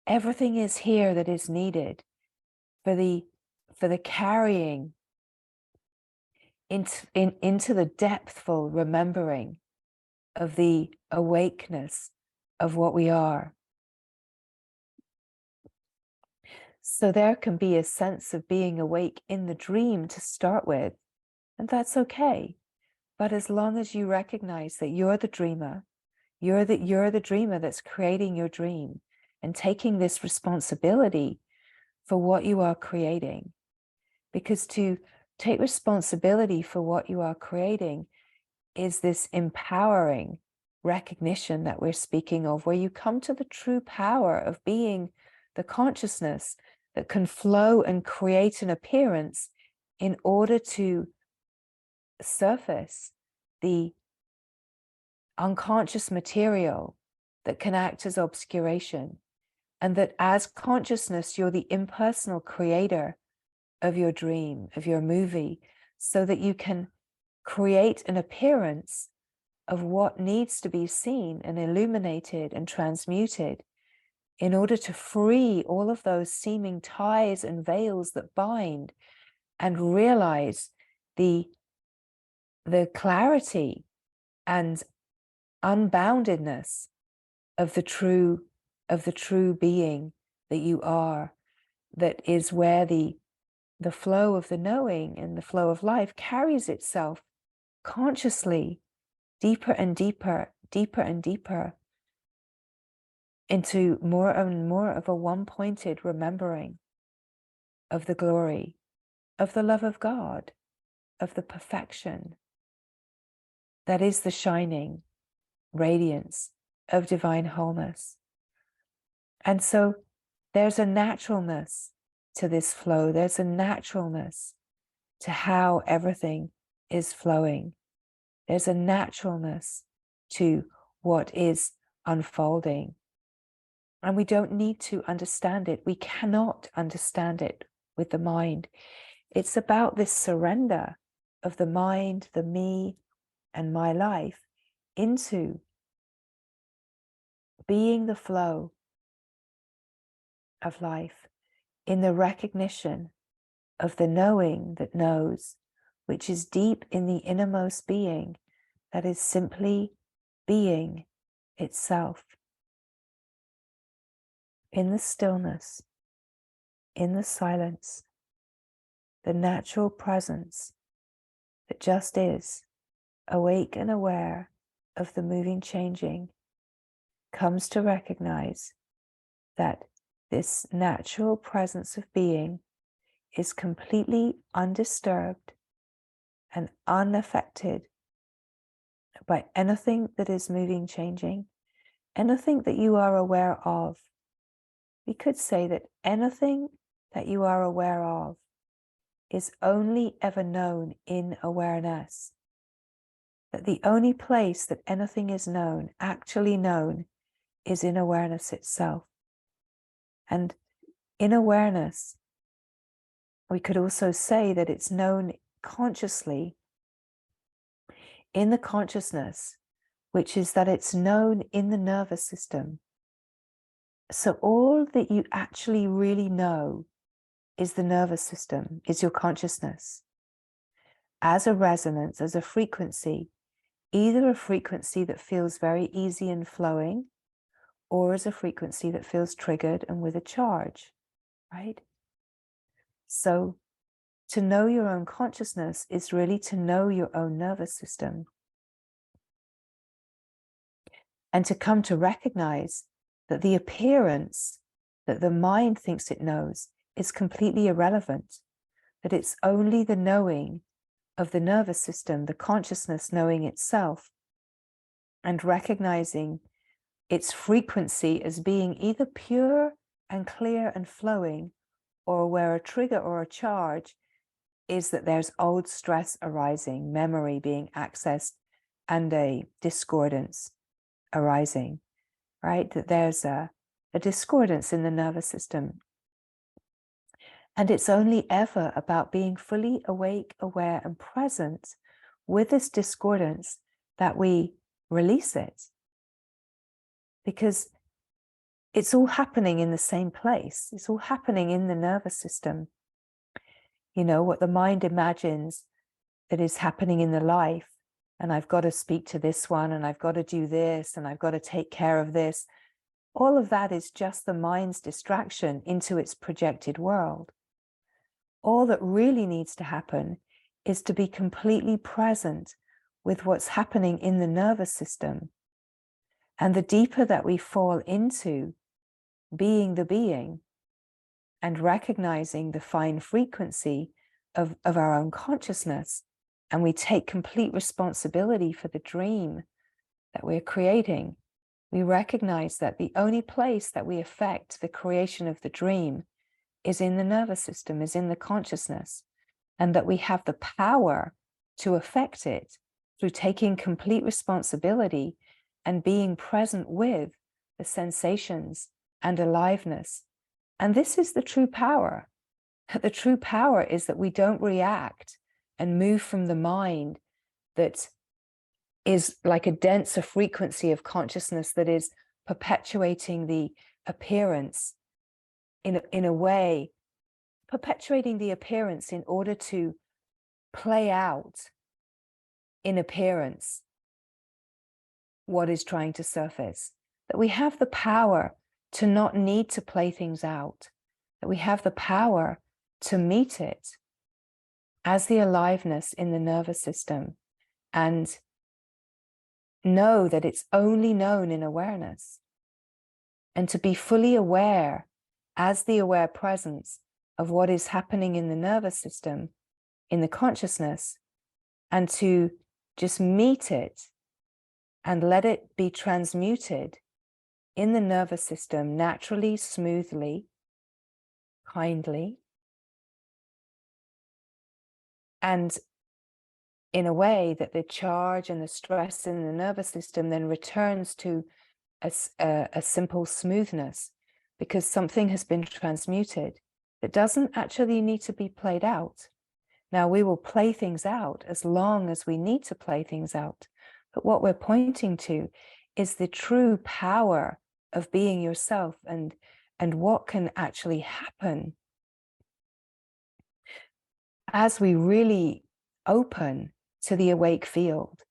everything is here that is needed for the carrying into the depthful remembering of the awakeness of what we are. So there can be a sense of being awake in the dream to start with, and that's okay. But as long as you recognize that you're the dreamer, you're the dreamer that's creating your dream and taking this responsibility for what you are creating. Because to take responsibility for what you are creating is this empowering recognition that we're speaking of, where you come to the true power of being the consciousness that can flow and create an appearance in order to surface the unconscious material that can act as obscuration. And that as consciousness, you're the impersonal creator of your dream, of your movie, so that you can create an appearance of what needs to be seen and illuminated and transmuted in order to free all of those seeming ties and veils that bind, and realize the clarity and unboundedness of the true being that you are, that is where the flow of the knowing and the flow of life carries itself consciously deeper and deeper, deeper and deeper into more and more of a one-pointed remembering of the glory, of the love of God, of the perfection that is the shining radiance of divine wholeness. And so there's a naturalness to this flow. There's a naturalness to how everything is flowing. There's a naturalness to what is unfolding. And we don't need to understand it. We cannot understand it with the mind. It's about this surrender of the mind, the me, and my life into being the flow of life, in the recognition of the knowing that knows, which is deep in the innermost being, that is simply being itself. In the stillness, in the silence, the natural presence that just is, awake and aware of the moving, changing, comes to recognize that this natural presence of being is completely undisturbed and unaffected by anything that is moving, changing, anything that you are aware of. We could say that anything that you are aware of is only ever known in awareness. That the only place that anything is known, actually known, is in awareness itself. And in awareness, we could also say that it's known consciously in the consciousness, which is that it's known in the nervous system. So all that you actually really know is the nervous system, is your consciousness, as a resonance, as a frequency, either a frequency that feels very easy and flowing, or as a frequency that feels triggered and with a charge, right? So to know your own consciousness is really to know your own nervous system. And to come to recognize that the appearance that the mind thinks it knows is completely irrelevant, that it's only the knowing of the nervous system, the consciousness knowing itself, and recognizing its frequency as being either pure and clear and flowing, or where a trigger or a charge is that there's old stress arising, memory being accessed, and a discordance arising, right? That there's a discordance in the nervous system. And it's only ever about being fully awake, aware, and present with this discordance that we release it. Because it's all happening in the same place. It's all happening in the nervous system. You know, what the mind imagines that is happening in the life, and I've got to speak to this one, and I've got to do this, and I've got to take care of this. All of that is just the mind's distraction into its projected world. All that really needs to happen is to be completely present with what's happening in the nervous system. And the deeper that we fall into being the being and recognizing the fine frequency of our own consciousness, and we take complete responsibility for the dream that we're creating, we recognize that the only place that we affect the creation of the dream is in the nervous system, is in the consciousness, and that we have the power to affect it through taking complete responsibility and being present with the sensations and aliveness. And this is the true power. The true power is that we don't react and move from the mind that is like a denser frequency of consciousness that is perpetuating the appearance in a way, perpetuating the appearance in order to play out in appearance what is trying to surface. That we have the power to not need to play things out, that we have the power to meet it as the aliveness in the nervous system and know that it's only known in awareness, and to be fully aware as the aware presence of what is happening in the nervous system, in the consciousness, and to just meet it and let it be transmuted in the nervous system naturally, smoothly, kindly, and in a way that the charge and the stress in the nervous system then returns to a simple smoothness, because something has been transmuted that doesn't actually need to be played out. Now, we will play things out as long as we need to play things out. But what we're pointing to is the true power of being yourself, and what can actually happen as we really open to the awake field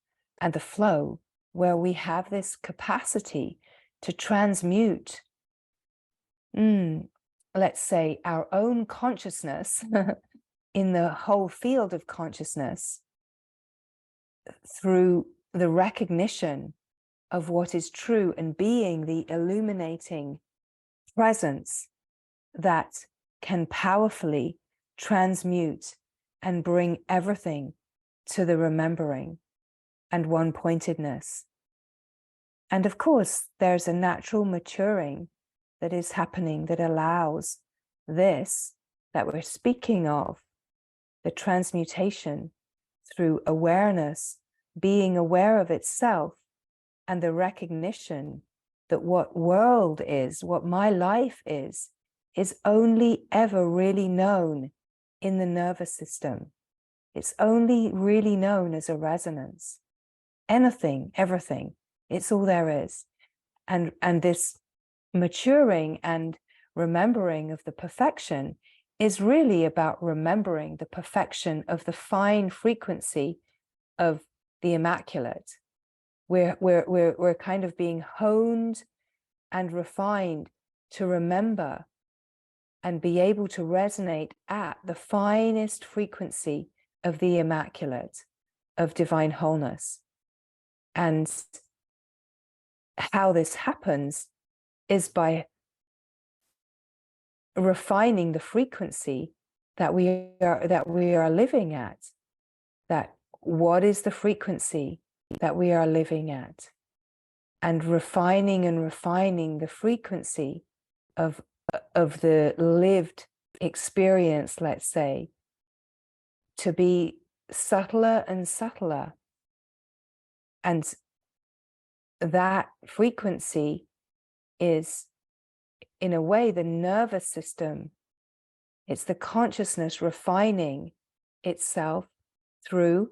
and the flow, where we have this capacity to transmute, let's say, our own consciousness in the whole field of consciousness through the recognition of what is true and being the illuminating presence that can powerfully transmute and bring everything to the remembering and one-pointedness. And of course, there's a natural maturing that is happening that allows this that we're speaking of, the transmutation through awareness, being aware of itself, and the recognition that what world is, what my life is only ever really known in the nervous system. It's only really known as a resonance. Anything, everything, it's all there is. And this maturing and remembering of the perfection is really about remembering the perfection of the fine frequency of the Immaculate. We're kind of being honed and refined to remember and be able to resonate at the finest frequency of the Immaculate, of divine wholeness. And how this happens is by refining the frequency that we are living at. That what is the frequency that we are living at, and refining the frequency of the lived experience, let's say, to be subtler and subtler. And that frequency is, in a way, the nervous system. It's the consciousness refining itself through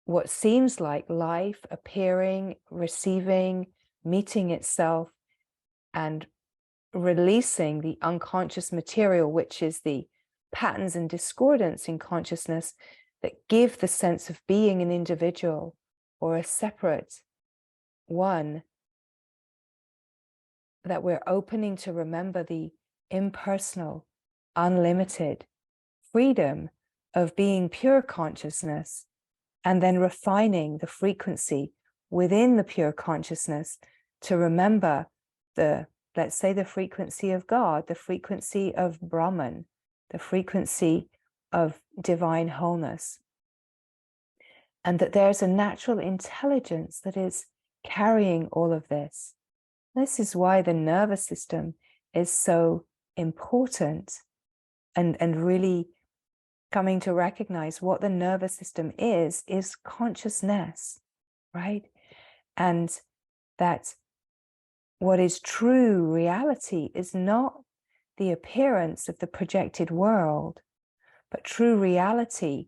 what seems like life appearing, receiving, meeting itself, and releasing the unconscious material, which is the patterns and discordance in consciousness that give the sense of being an individual or a separate one, that we're opening to remember the impersonal, unlimited freedom of being pure consciousness, and then refining the frequency within the pure consciousness to remember the, let's say, the frequency of God, the frequency of Brahman, the frequency of divine wholeness. And that there's a natural intelligence that is carrying all of this. This is why the nervous system is so important, and really coming to recognize what the nervous system is consciousness, right? And that what is true reality is not the appearance of the projected world, but true reality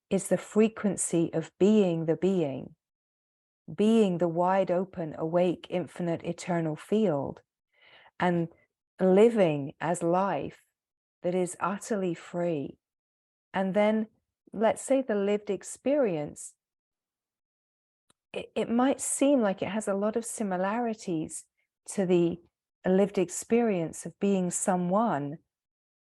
is the frequency of being the being the wide open, awake, infinite, eternal field, and living as life that is utterly free. And then, let's say, the lived experience, it might seem like it has a lot of similarities to the a lived experience of being someone,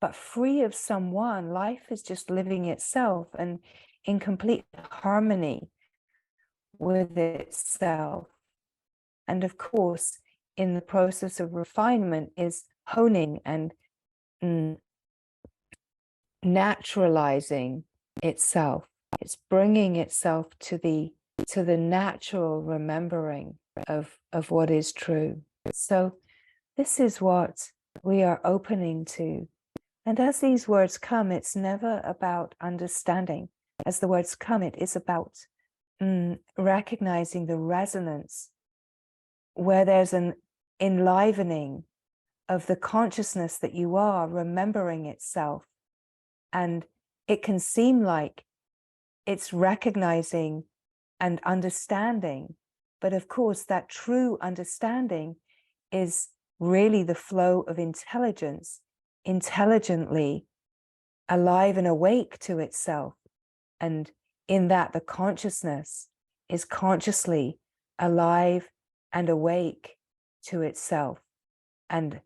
but free of someone. Life is just living itself and in complete harmony with itself. And of course, in the process of refinement is honing and naturalizing itself. It's bringing itself to the natural remembering of what is true. So this is what we are opening to. And as these words come, it's never about understanding. As the words come, it is about recognizing the resonance, where there's an enlivening of the consciousness that you are remembering itself. And it can seem like it's recognizing and understanding, but of course that true understanding is really the flow of intelligence, intelligently alive and awake to itself. And in that, the consciousness is consciously alive and awake to itself and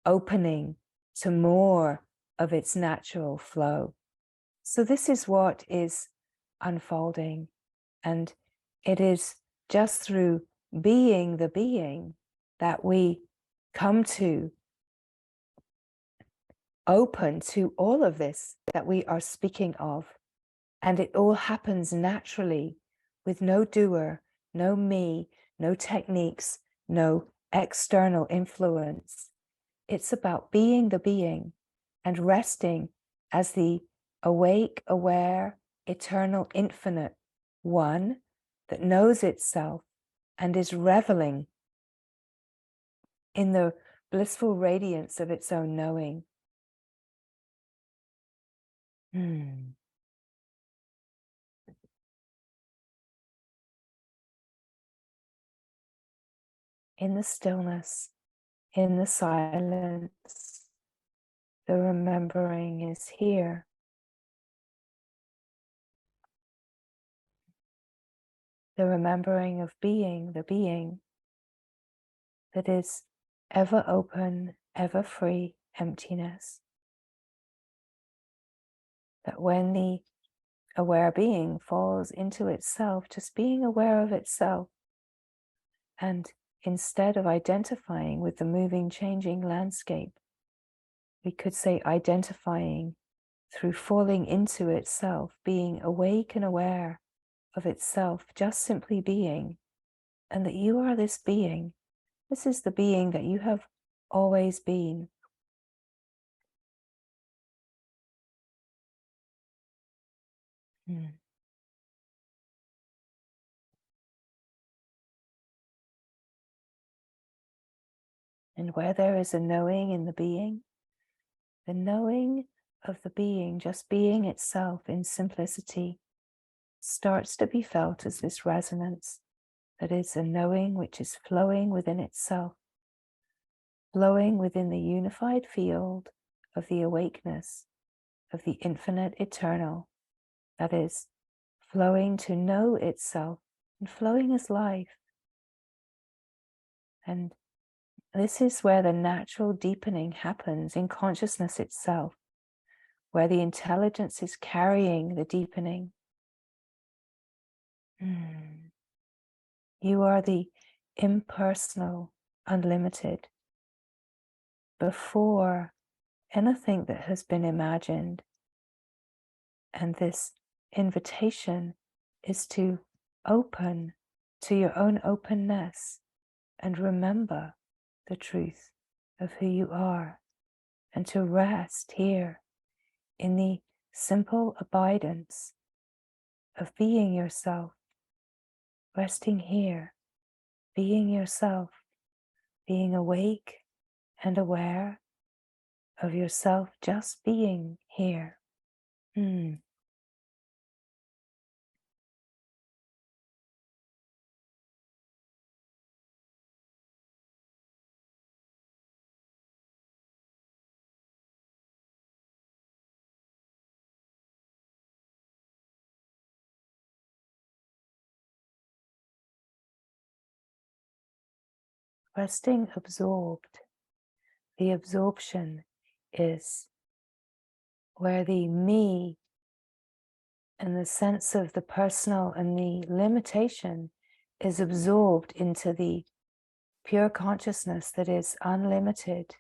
opening to more of its natural flow. So this is what is unfolding, and it is just through being the being that we come to open to all of this that we are speaking of. And it all happens naturally, with no doer, no me, no techniques, no external influence. It's about being the being and resting as the awake, aware, eternal, infinite one that knows itself and is reveling in the blissful radiance of its own knowing. In the stillness, in the silence, the remembering is here. The remembering of being the being that is ever open, ever free emptiness. That when the aware being falls into itself, just being aware of itself, and instead of identifying with the moving, changing landscape, we could say identifying through falling into itself, being awake and aware of itself, just simply being, and that you are this being. This is the being that you have always been. And where there is a knowing in the being, the knowing of the being, just being itself in simplicity, starts to be felt as this resonance that is a knowing which is flowing within itself, flowing within the unified field of the awakeness of the infinite eternal, that is flowing to know itself and flowing as life. And this is where the natural deepening happens in consciousness itself, where the intelligence is carrying the deepening. You are the impersonal, unlimited, before anything that has been imagined. And this invitation is to open to your own openness and remember the truth of who you are, and to rest here in the simple abidance of being yourself, resting here, being yourself, being awake and aware of yourself, just being here. Resting absorbed The absorption is where the me and the sense of the personal and the limitation is absorbed into the pure consciousness that is unlimited.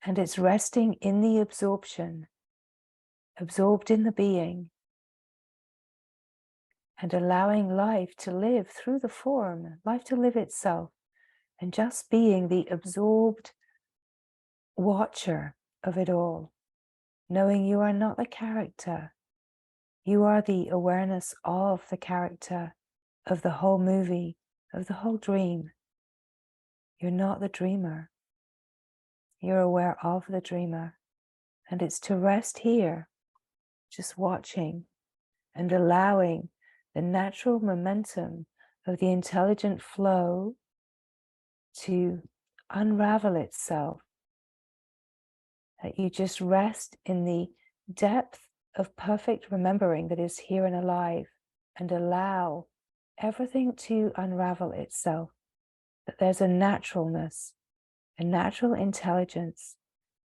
And it's resting in the absorption, absorbed in the being, and allowing life to live through the form, life to live itself, and just being the absorbed watcher of it all, knowing you are not the character, you are the awareness of the character, of the whole movie, of the whole dream. You're not the dreamer, you're aware of the dreamer, and it's to rest here, just watching and allowing the natural momentum of the intelligent flow to unravel itself, that you just rest in the depth of perfect remembering that is here and alive, and allow everything to unravel itself, that there's a naturalness, a natural intelligence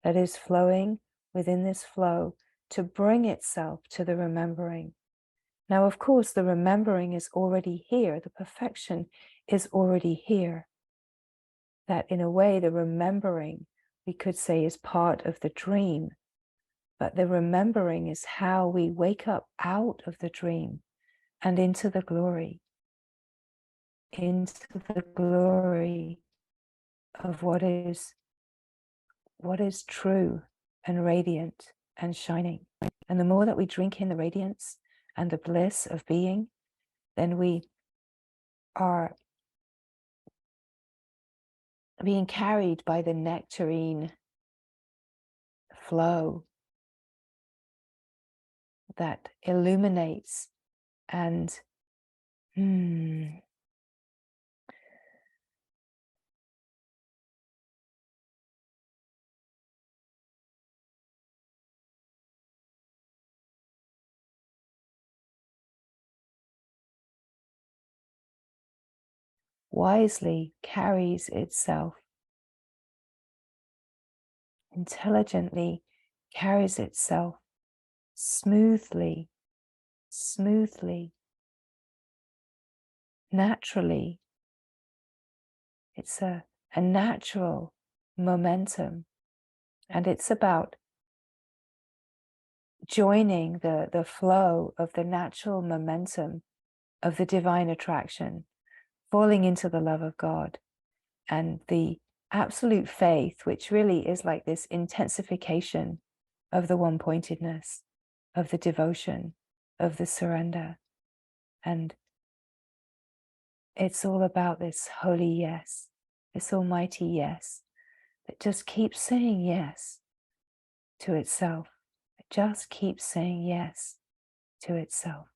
that is flowing within this flow to bring itself to the remembering. Now, of course, the remembering is already here, the perfection is already here. That in a way, the remembering, we could say, is part of the dream, but the remembering is how we wake up out of the dream and into the glory of what is true and radiant and shining. And the more that we drink in the radiance and the bliss of being, then we are being carried by the nectarine flow that illuminates and wisely carries itself, intelligently carries itself, smoothly, naturally. It's a natural momentum, and it's about joining the flow of the natural momentum of the divine attraction, falling into the love of God, and the absolute faith, which really is like this intensification of the one-pointedness, of the devotion, of the surrender. And it's all about this holy yes, this almighty yes, that just keeps saying yes to itself. It just keeps saying yes to itself.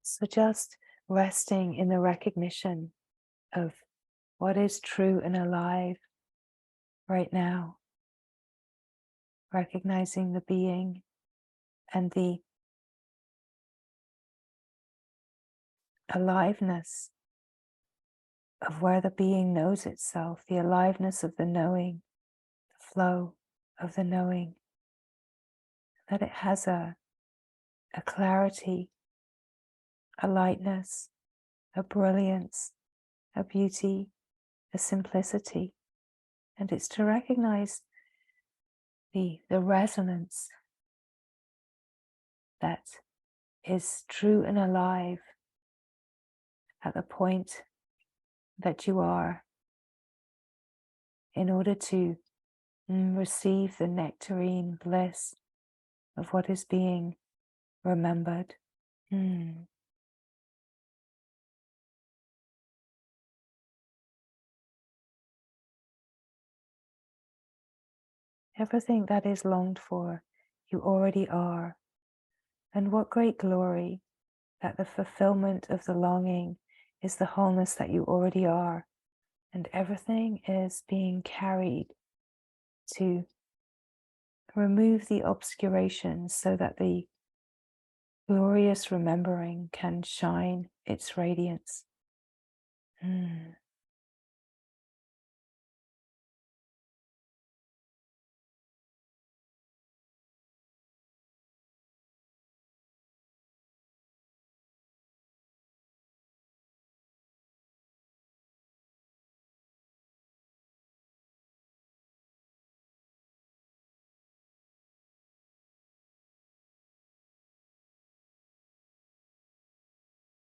So just resting in the recognition of what is true and alive right now, recognizing the being and the aliveness of where the being knows itself, the aliveness of the knowing, the flow of the knowing, that it has a clarity, a lightness, a brilliance, a beauty, a simplicity. And it's to recognize the resonance that is true and alive at the point that you are, in order to receive the nectarine bliss of what is being remembered. Everything that is longed for, you already are. And what great glory that the fulfillment of the longing is the wholeness that you already are. And everything is being carried to remove the obscuration so that the glorious remembering can shine its radiance.